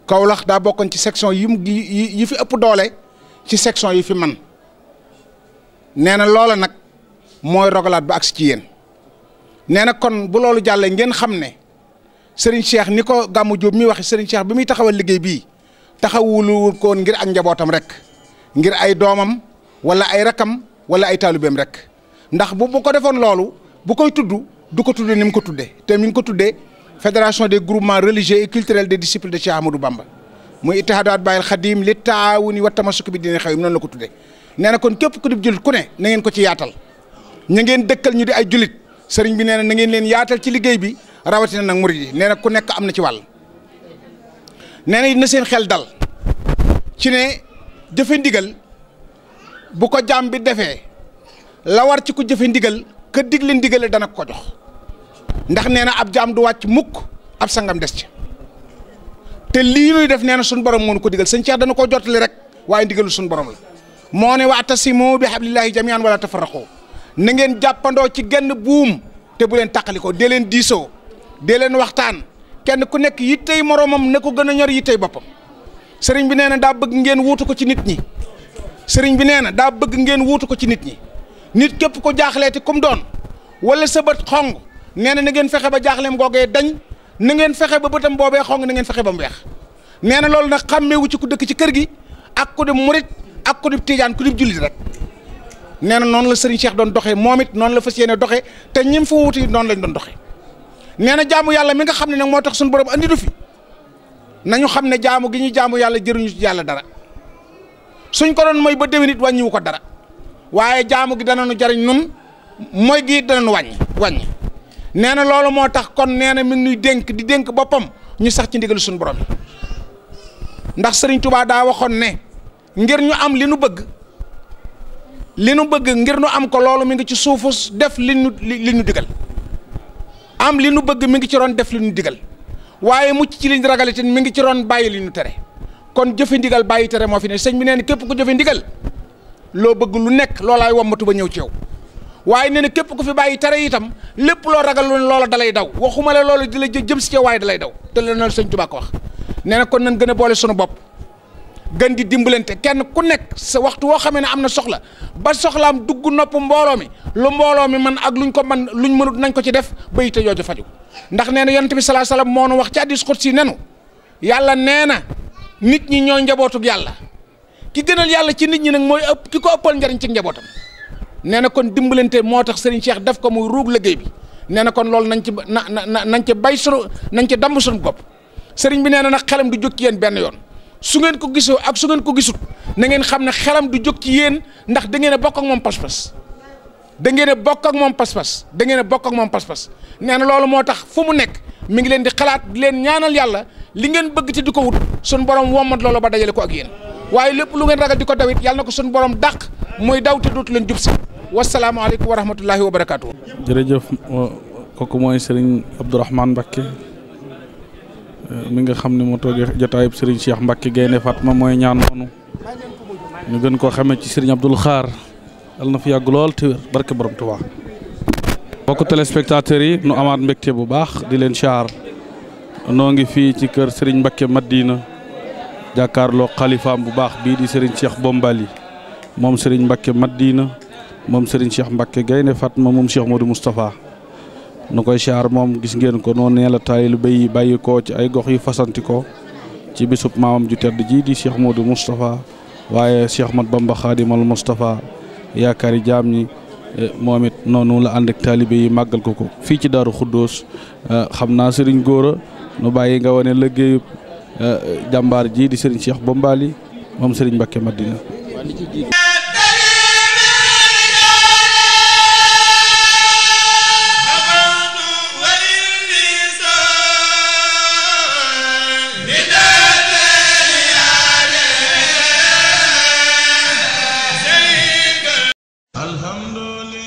Speaker 3: Kaolack daa bokkoon ci section yi fi ëpp doole ci section yi fi man nee na loola nag mooy rogalaat ba agsi ci yéen nee na kon bu loolu jàllee ngeen xam ne sëriñ Cheikh ni ko Gàmmu Jóob mi waxi sëriñ Cheikh bi muy taxawal liggéey bii taxawulu ko ngir ak njabootam rek ngir ay doomam wala ay rakam wala ay taalibeem rek ndax bu ko defoon loolu bu koy tudd du ko tuddee ni mu ko tuddee te mi ngi ko tuddee fédération des groupements religieux et culturels des disciples de Cheikh Ahmadou Bamba muy ittihaadu atbaa'il xadim li taawuni wa tamassuki bi diine xew noonu la ko tuddee nee na kon képp ku di jullit ku ne na ngeen ko ci yaatal ñu ngeen dëkkal ñu di ay jullit sëriñ bi nee na ngeen leen yaatal ci liggéey bi rawatina nag murid yi nee na ku nekk am na ci wàll nee na it na seen xel dal ci ne jëfe ndigal bu ko jaam bi defee la war ci ku jëfe ndigal ka digle ndigale dana ko jox ndax nee na ab jaam du wàcc mukk ab sangam des ci te lii nuy def nee na suñu borom moo nu ko digal sëñ Cheikh dana koo jottali rek waaye ndigalu suñu borom la moo ne wa'tasimu bi hablillahi jami'an wala tafarraqu na ngeen jàppandoo ci genn buum te bu leen tàqalikoo dee leen diisoo dee leen waxtaan kenn ku nekk yittey moromam ne ko gën a ñor yittey boppam sëriñ bi nee na daa bëgg ngeen wuutu ko ci nit ñi sëriñ bi nee na daa bëgg ngeen wuutu ko ci nit ñi nit képp ko jaaxleeti kum doon wala sa bët xong nee na ngeen fexe ba jaaxleem googee dañ na ngeen fexe ba bëtam boobee xong na ngeen fexe ba mu weex nee na loolu nag xàmmeewu ci ku dëkk ci kër gi ak ku di murit ak ku di tijaan ku di jullit rek nee na noonu la sëriñ Cheikh doon doxee moom it noonu la fas yéene doxee te ñim fa wuti noonu lañ doon doxee nee na jaamu yàlla mi nga xam ne nag moo tax suñu borom andi du fi nañu xam ne jaamu gi ñuy jaamu yàlla jëruñu ci yàlla dara suñ ko doon mooy ba déwén it wàññiwu ko dara waaye jaamu gi danañu jariñ nun mooy gi danañu wàññi nee na loolu moo tax kon nee na mi ngi nuy di dénk boppam ñu sax ci ndigal suñu borom ndax sëriñ Touba daa waxoon ne ngir ñu am li nu bëgg ngir nu am ko loolu mi ngi ci suufu def li nu digal am li nu bëgg mi ngi ci ron def li nu digal waaye mucc ci liñ ragal itam mi ngi ci ron bàyyi li nu tere kon jëfe ndigal bàyyi tere moo fi ne sëñ bi nee na képp ku jëfe ndigal loo bëgg lu nekk loolaay wommatu ba ñëw ci yow waaye nee na képp ku fi bàyyi tere itam lépp loo ragal lu ne loola dalay daw waxuma la loolu di la jëm si ci waaye dalay daw te la na sëñ Tuubaa ko wax nee na kon nañ gën a boole sunu bopp gën di dimbalante kenn ku nekk sa waxtu woo xamee ne am na soxla ba soxlaam dugg nopp mbooloo mi lu mbooloo mi man ak luñ ko man luñ mënut nañ ko ci def ba yite jooju faju ndax nee na yonent bi sallallahu alayhi wasallam moo nu wax ci hadiis qudsi nenu yàlla nee na nit ñi ñooy njabootug yàlla ki gënal yàlla ci nit ñi nag mooy ëpp ki ko ëppal njariñ ci njabootam nee na kon dimbalante moo tax Serigne Cheikh def ko muy ruug liggéey bi nee na kon loolu nañ ci nañ ci bay sunu nañ ci damm sunu bopp Serigne bi nee na nag xelam du jóg ci yéen benn yoon su ngeen ko gisoo ak su ngeen ko gisut na ngeen xam ne xelam du jóg ci yéen ndax da ngeen a bokk ak moom pas-pas da ngeen a bokk ak moom pas-pas da ngeen a bokk ak moom pas-pas nee na loolu moo tax fu mu nekk mi ngi leen di xalaat di leen ñaanal yàlla li ngeen bëgg te di ko wut suñu borom wommat loolu ba dajale ko ak yéen waaye lépp lu ngeen ragal di ko dawit yàlla na ko suñu borom dàq muy daw te dootu leen jub si wasalaamaaleykum wa rahmatullahi wa barakaatu.
Speaker 1: jërëjëf kooku mooy Serigne Abdourahmane Mbacké mi nga xam ne moo toogee jotaayub Serigne Cheikh Mbacké Gaynde Fatma mooy ñaan noonu ñu gën koo xamee ci Serigne Abdoul Khar yal na fi yàgg lool te wér barke borom Tuubaa. mbokku téléspectateurs yi nu amaat mbégte bu baax di leen siyaar noo ngi fii ci kër Serigne Mbacké Madina jàkkaarloo xalifaam bu baax bii di Serigne Cheikh Bombali moom Serigne Mbacké Madina moom Serigne Cheikh Mbacké Gaynde Fatma moom Cheikh Modou Moustapha nu koy siyaar moom gis ngeen ko noonu nee la taayil bay bàyyi ko ci ay gox yu fasanti ko ci bisub maamam ju tedd ji di Cheikh Modou Moustapha waaye Cheikh Ahmad Bamba Xaadimal Moustapha yaakaari jaam ñi moom it noonu la ànd ak taalibe yi màggal ko fii ci Daaru Xuddoos xam naa Serigne Gora nu bàyyi nga wane liggéeyu jàmbaar ji di Serigne Cheikh Bombali moom Serigne Mbacké Madina.
Speaker 9: الحمد لله